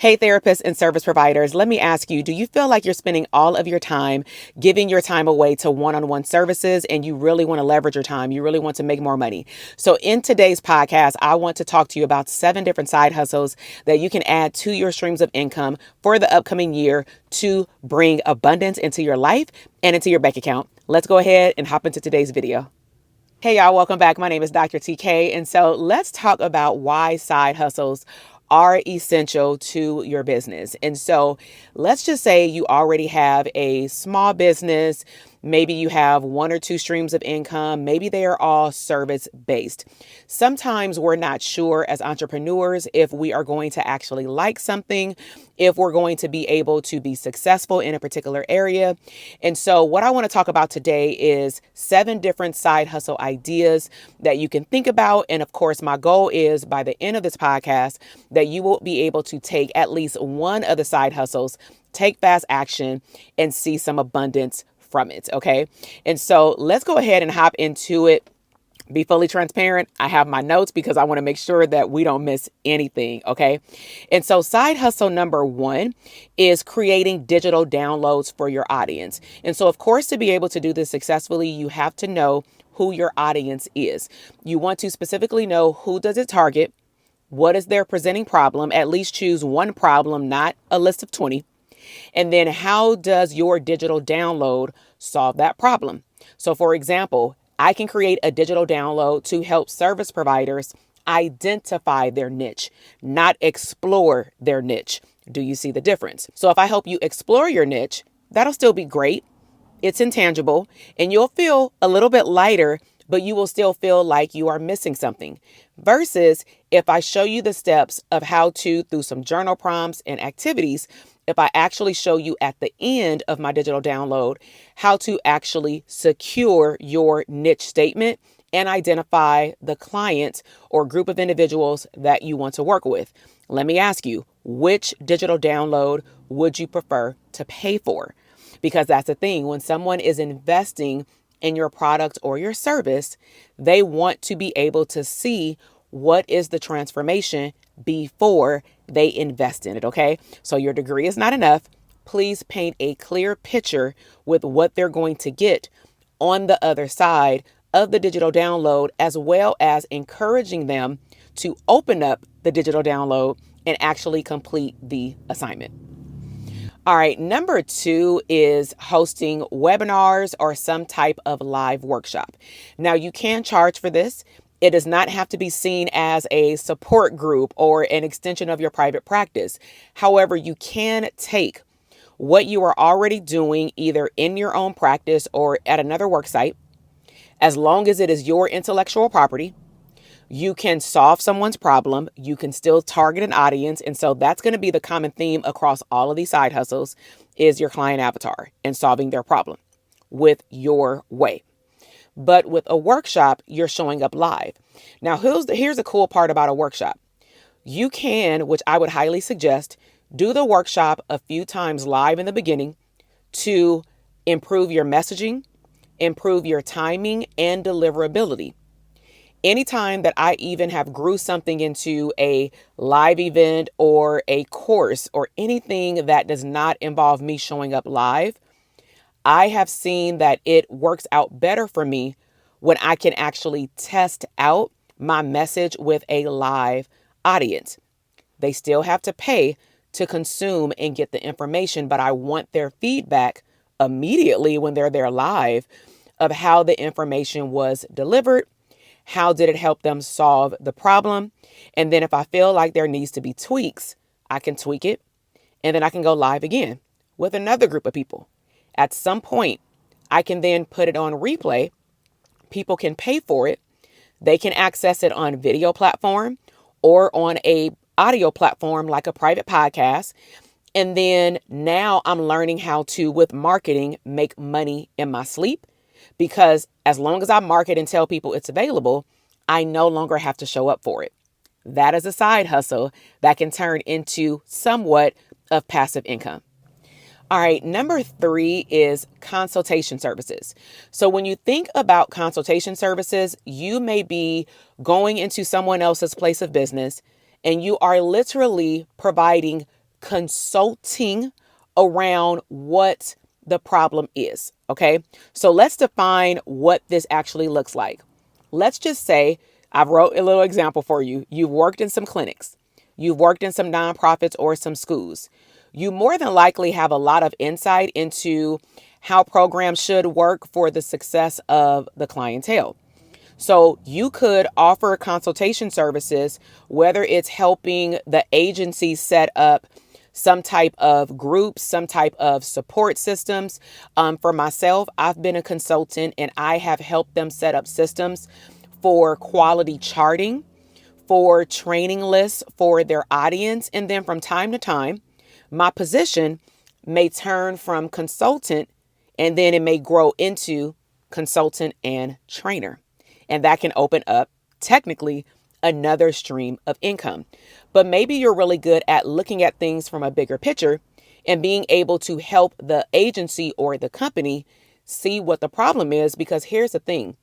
Hey, therapists and service providers, let me ask you, do you feel like you're spending all of your time giving your time away to one-on-one services and you really want to leverage your time? You really want to make more money. So in today's podcast, I want to talk to you about 7 different side hustles that you can add to your streams of income for the upcoming year to bring abundance into your life and into your bank account. Let's go ahead and hop into today's video. Hey y'all, welcome back. My name is Dr. TK. And so let's talk about why side hustles are essential to your business. And so let's just say you already have a small business. Maybe you have 1 or 2 streams of income. Maybe they are all service based. Sometimes we're not sure as entrepreneurs if we are going to actually like something, if we're going to be able to be successful in a particular area. And so what I want to talk about today is 7 different side hustle ideas that you can think about. And of course, my goal is by the end of this podcast that you will be able to take at least one of the side hustles, take fast action, and see some abundance from it. Okay. And so let's go ahead and hop into it. Be fully transparent. I have my notes because I want to make sure that we don't miss anything. Okay. And so side hustle number 1 is creating digital downloads for your audience. And so, of course, to be able to do this successfully, you have to know who your audience is. You want to specifically know who does it target? What is their presenting problem? At least choose one problem, not a list of 20. And then how does your digital download solve that problem? So for example, I can create a digital download to help service providers identify their niche, not explore their niche. Do you see the difference? So if I help you explore your niche, that'll still be great. It's intangible and you'll feel a little bit lighter, but you will still feel like you are missing something. Versus if I show you the steps of how to, through some journal prompts and activities, if I actually show you at the end of my digital download how to actually secure your niche statement and identify the client or group of individuals that you want to work with. Let me ask you, which digital download would you prefer to pay for? Because that's the thing. When someone is investing in your product or your service, they want to be able to see what is the transformation before they invest in it. Okay. So your degree is not enough. Please paint a clear picture with what they're going to get on the other side of the digital download, as well as encouraging them to open up the digital download and actually complete the assignment. All right, number 2 is hosting webinars or some type of live workshop. Now, you can charge for this. It does not have to be seen as a support group or an extension of your private practice. However, you can take what you are already doing either in your own practice or at another work site, as long as it is your intellectual property. You can solve someone's problem. You can still target an audience. And so that's going to be the common theme across all of these side hustles is your client avatar and solving their problem with your way. But with a workshop, you're showing up live. Now, here's the cool part about a workshop. You can, which I would highly suggest, do the workshop a few times live in the beginning to improve your messaging, improve your timing and deliverability. Anytime that I even have grew something into a live event or a course or anything that does not involve me showing up live, I have seen that it works out better for me when I can actually test out my message with a live audience. They still have to pay to consume and get the information, but I want their feedback immediately when they're there live of how the information was delivered. How did it help them solve the problem? And then if I feel like there needs to be tweaks, I can tweak it. And then I can go live again with another group of people. At some point, I can then put it on replay. People can pay for it. They can access it on video platform or on a audio platform like a private podcast. And then now I'm learning how to, with marketing, make money in my sleep. Because as long as I market and tell people it's available, I no longer have to show up for it. That is a side hustle that can turn into somewhat of passive income. All right, number 3 is consultation services. So when you think about consultation services, you may be going into someone else's place of business and you are literally providing consulting around what the problem is. Okay. So let's define what this actually looks like. Let's just say I wrote a little example for you. You've worked in some clinics. You've worked in some nonprofits or some schools. You more than likely have a lot of insight into how programs should work for the success of the clientele. So you could offer consultation services, whether it's helping the agency set up some type of groups, some type of support systems. For myself, I've been a consultant and I have helped them set up systems for quality charting, for training lists for their audience. And then from time to time, my position may turn from consultant and then it may grow into consultant and trainer. And that can open up technically another stream of income. But maybe you're really good at looking at things from a bigger picture and being able to help the agency or the company see what the problem is. Because here's the thing,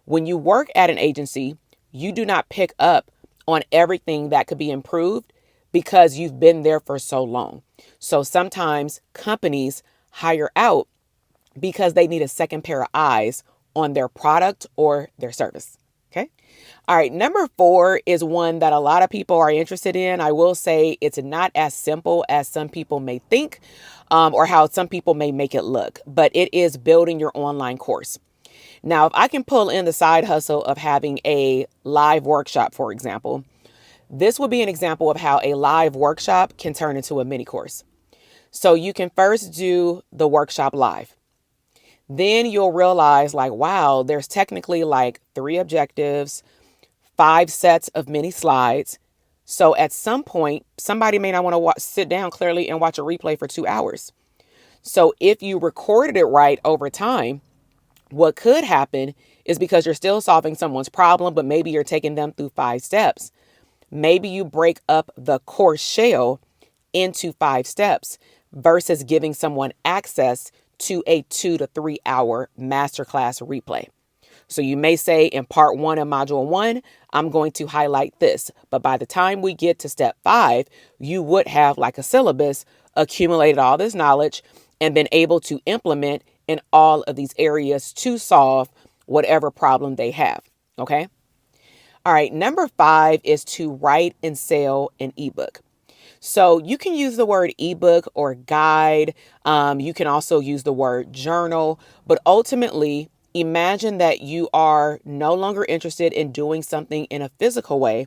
when you work at an agency, you do not pick up on everything that could be improved because you've been there for so long. So sometimes companies hire out because they need a second pair of eyes on their product or their service. Okay. All right. Number 4 is one that a lot of people are interested in. I will say it's not as simple as some people may think, or how some people may make it look, but it is building your online course. Now, if I can pull in the side hustle of having a live workshop, for example, this would be an example of how a live workshop can turn into a mini course. So you can first do the workshop live. Then you'll realize like, wow, there's technically like 3 objectives, 5 sets of mini slides. So at some point, somebody may not want to sit down clearly and watch a replay for 2 hours. So if you recorded it right over time, what could happen is, because you're still solving someone's problem, but maybe you're taking them through 5 steps. Maybe you break up the course shell into 5 steps versus giving someone access to a 2 to 3 hour masterclass replay. So you may say in part 1 of module 1, I'm going to highlight this. But by the time we get to step 5, you would have like a syllabus, accumulated all this knowledge and been able to implement in all of these areas to solve whatever problem they have. Okay. All right. Number 5 is to write and sell an ebook. So you can use the word ebook or guide. You can also use the word journal, but ultimately imagine that you are no longer interested in doing something in a physical way,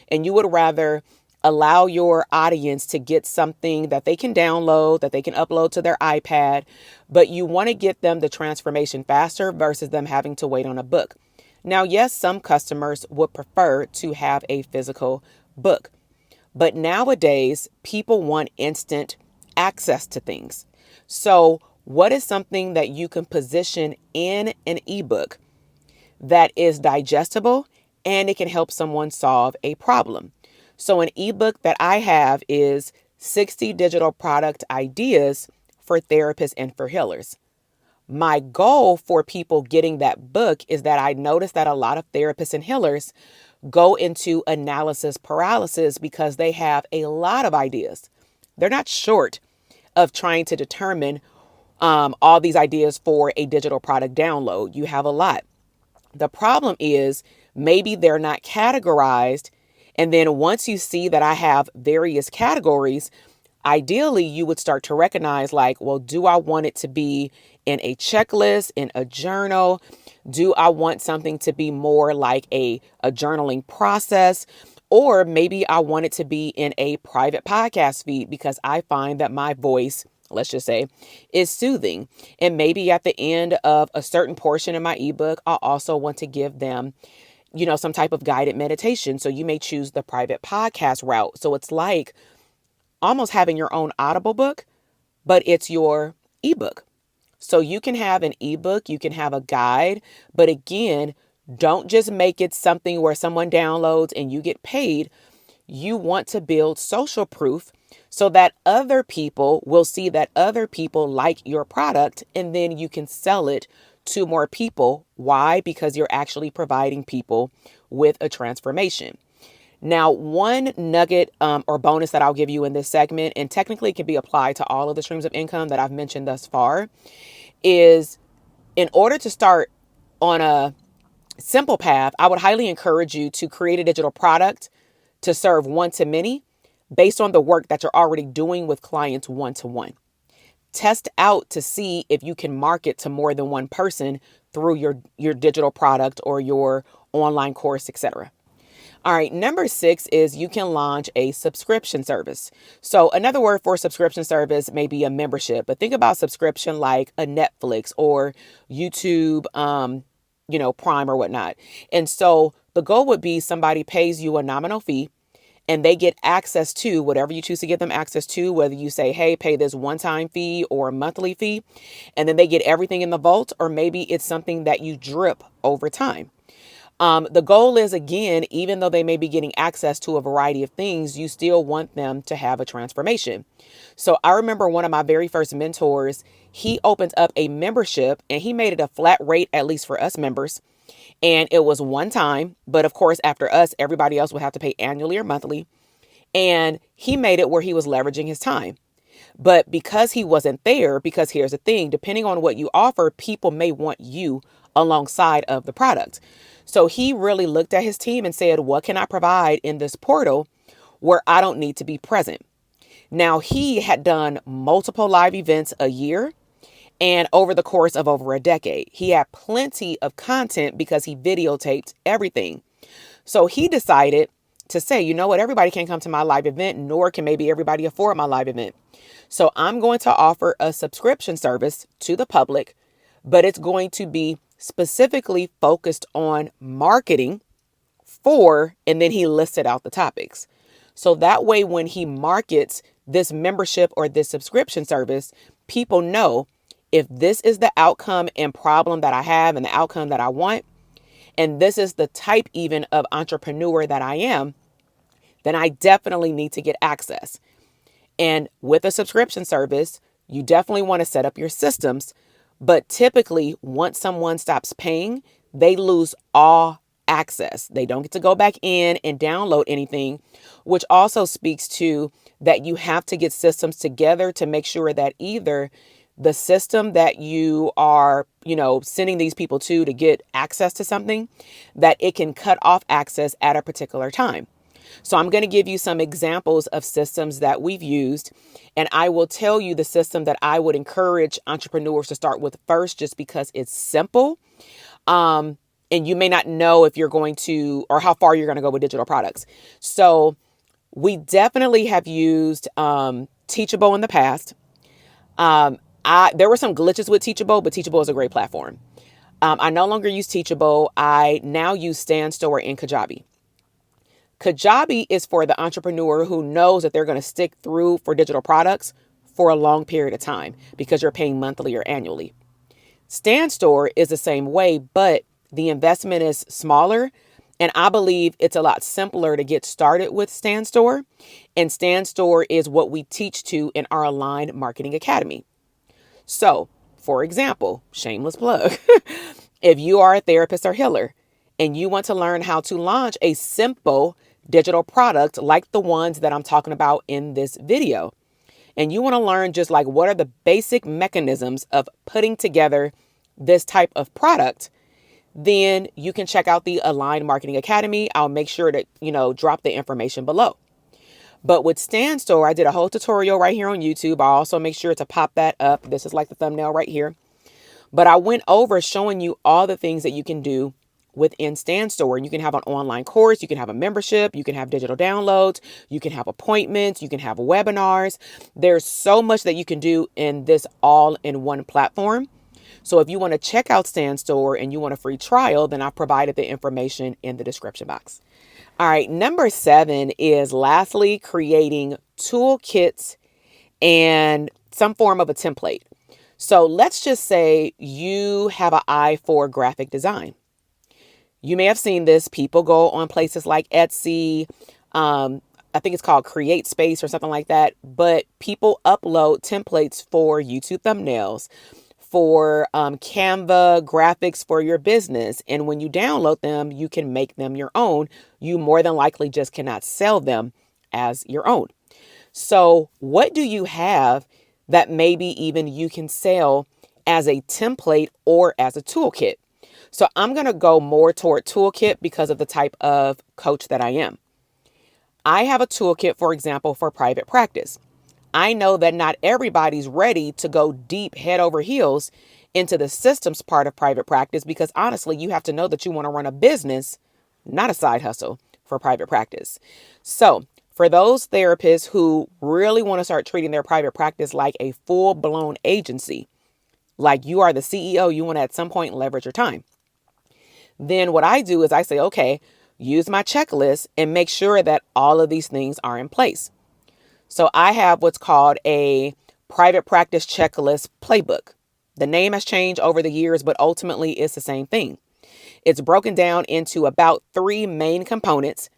and you would rather allow your audience to get something that they can download, that they can upload to their iPad, but you want to get them the transformation faster versus them having to wait on a book. Now, yes, some customers would prefer to have a physical book. But nowadays, people want instant access to things. So what is something that you can position in an ebook that is digestible and it can help someone solve a problem? So an ebook that I have is 60 digital product ideas for therapists and for healers. My goal for people getting that book is that I noticed that a lot of therapists and healers go into analysis paralysis because they have a lot of ideas. They're not short of trying to determine all these ideas for a digital product download. You have a lot. The problem is maybe they're not categorized. And then once you see that I have various categories, ideally you would start to recognize like, well, do I want it to be in a checklist, in a journal? Do I want something to be more like a journaling process? Or maybe I want it to be in a private podcast feed because I find that my voice, let's just say, is soothing. And maybe at the end of a certain portion of my ebook, I also want to give them, some type of guided meditation. So you may choose the private podcast route. So it's like almost having your own Audible book, but it's your ebook. So you can have an ebook, you can have a guide, but again, don't just make it something where someone downloads and you get paid. You want to build social proof so that other people will see that other people like your product, and then you can sell it to more people. Why? Because you're actually providing people with a transformation. Now, one nugget or bonus that I'll give you in this segment, and technically it can be applied to all of the streams of income that I've mentioned thus far, is in order to start on a simple path, I would highly encourage you to create a digital product to serve one-to-many based on the work that you're already doing with clients one-to-one. Test out to see if you can market to more than one person through your digital product or your online course, etc. All right, number 6 is you can launch a subscription service. So another word for subscription service may be a membership, but think about subscription like a Netflix or YouTube, Prime or whatnot. And so the goal would be somebody pays you a nominal fee and they get access to whatever you choose to give them access to, whether you say, hey, pay this one-time fee or a monthly fee, and then they get everything in the vault, or maybe it's something that you drip over time. The goal is, again, even though they may be getting access to a variety of things, you still want them to have a transformation. So I remember one of my very first mentors, he opened up a membership and he made it a flat rate, at least for us members. And it was one time, but of course, after us, everybody else would have to pay annually or monthly. And he made it where he was leveraging his time. But because he wasn't there, because here's the thing, depending on what you offer, people may want you alongside of the product. So he really looked at his team and said, what can I provide in this portal where I don't need to be present? Now, he had done multiple live events a year and over the course of over a decade. He had plenty of content because he videotaped everything. So he decided to say, you know what, everybody can't come to my live event, nor can maybe everybody afford my live event. So I'm going to offer a subscription service to the public, but it's going to be specifically focused on marketing for, and then he listed out the topics. So that way, when he markets this membership or this subscription service, people know if this is the outcome and problem that I have and the outcome that I want, and this is the type even of entrepreneur that I am, then I definitely need to get access. And with a subscription service, you definitely want to set up your systems. But typically, once someone stops paying, they lose all access. They don't get to go back in and download anything, which also speaks to that you have to get systems together to make sure that either the system that you are, sending these people to get access to something, that it can cut off access at a particular time. So I'm going to give you some examples of systems that we've used, and I will tell you the system that I would encourage entrepreneurs to start with first, just because it's simple. And you may not know if you're going to, or how far you're going to go with digital products. So we definitely have used Teachable in the past. There were some glitches with Teachable, but Teachable is a great platform. I no longer use Teachable. I now use StanStore and Kajabi. Kajabi is for the entrepreneur who knows that they're going to stick through for digital products for a long period of time because you're paying monthly or annually. StanStore is the same way, but the investment is smaller. And I believe it's a lot simpler to get started with StanStore. And StanStore is what we teach to in our Aligned Marketing Academy. So, for example, shameless plug, if you are a therapist or healer and you want to learn how to launch a simple digital product like the ones that I'm talking about in this video, and you want to learn just like what are the basic mechanisms of putting together this type of product, then you can check out the Aligned Marketing Academy. I'll make sure to, drop the information below. But with StanStore, I did a whole tutorial right here on YouTube. I'll also make sure to pop that up. This is like the thumbnail right here. But I went over showing you all the things that you can do within StanStore. And you can have an online course, you can have a membership, you can have digital downloads, you can have appointments, you can have webinars. There's so much that you can do in this all-in-one platform. So if you want to check out StanStore and you want a free trial, then I've provided the information in the description box. All right, number 7 is lastly creating toolkits and some form of a template. So let's just say you have an eye for graphic design. You may have seen this. People go on places like Etsy. I think it's called Create Space or something like that. But people upload templates for YouTube thumbnails, for Canva graphics for your business. And when you download them, you can make them your own. You more than likely just cannot sell them as your own. So what do you have that maybe even you can sell as a template or as a toolkit? So I'm going to go more toward toolkit because of the type of coach that I am. I have a toolkit, for example, for private practice. I know that not everybody's ready to go deep head over heels into the systems part of private practice, because honestly, you have to know that you want to run a business, not a side hustle for private practice. So for those therapists who really want to start treating their private practice like a full-blown agency, like you are the CEO, you want to at some point leverage your time. Then what I do is I say, okay, use my checklist and make sure that all of these things are in place. So I have what's called a private practice checklist playbook. The name has changed over the years, but ultimately it's the same thing. It's broken down into about 3 main components,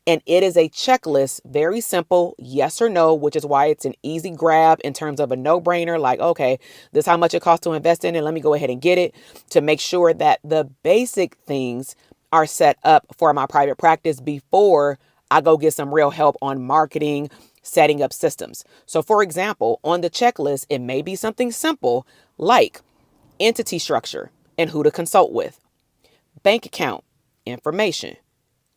and it is a checklist, very simple, yes or no, which is why it's an easy grab in terms of a no-brainer, like, okay, this is how much it costs to invest in it. Let me go ahead and get it, to make sure that the basic things are set up for my private practice before I go get some real help on marketing, setting up systems. So for example, on the checklist, it may be something simple like entity structure and who to consult with, bank account information,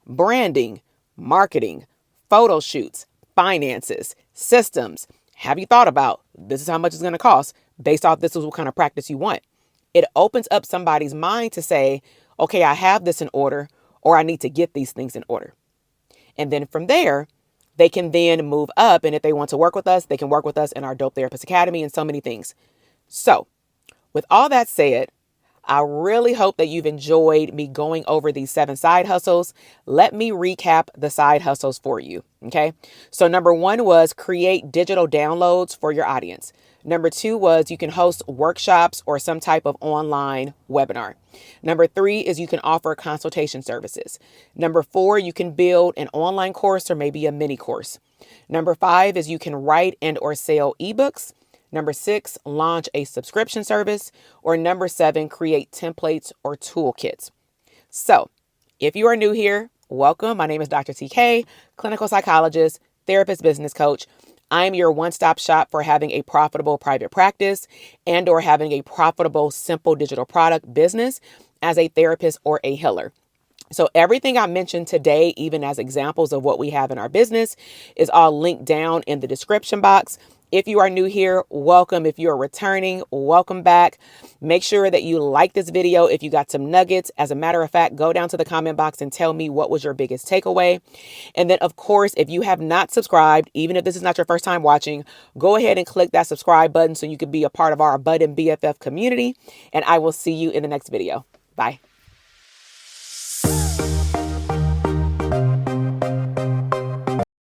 branding, marketing, photo shoots, finances, systems. Have you thought about this is how much it's going to cost based off this is what kind of practice you want? It opens up somebody's mind to say, okay, I have this in order, or I need to get these things in order. And then from there, they can then move up. And if they want to work with us, they can work with us in our Dope Therapist Academy and so many things. So with all that said, I really hope that you've enjoyed me going over these 7 side hustles. Let me recap the side hustles for you. Okay. So number 1 was create digital downloads for your audience. Number 2 was you can host workshops or some type of online webinar. Number 3 is you can offer consultation services. Number 4, you can build an online course or maybe a mini course. Number 5 is you can write and or sell ebooks. Number 6, launch a subscription service. Or number 7, create templates or toolkits. So if you are new here, welcome. My name is Dr. TK, clinical psychologist, therapist, business coach. I am your one-stop shop for having a profitable private practice and or having a profitable, simple digital product business as a therapist or a healer. So everything I mentioned today, even as examples of what we have in our business, is all linked down in the description box. If you are new here, welcome. If you're returning, welcome back. Make sure that you like this video if you got some nuggets. As a matter of fact, go down to the comment box and tell me what was your biggest takeaway. And then, of course, if you have not subscribed, even if this is not your first time watching, go ahead and click that subscribe button so you can be a part of our Bud and BFF community. And I will see you in the next video. Bye.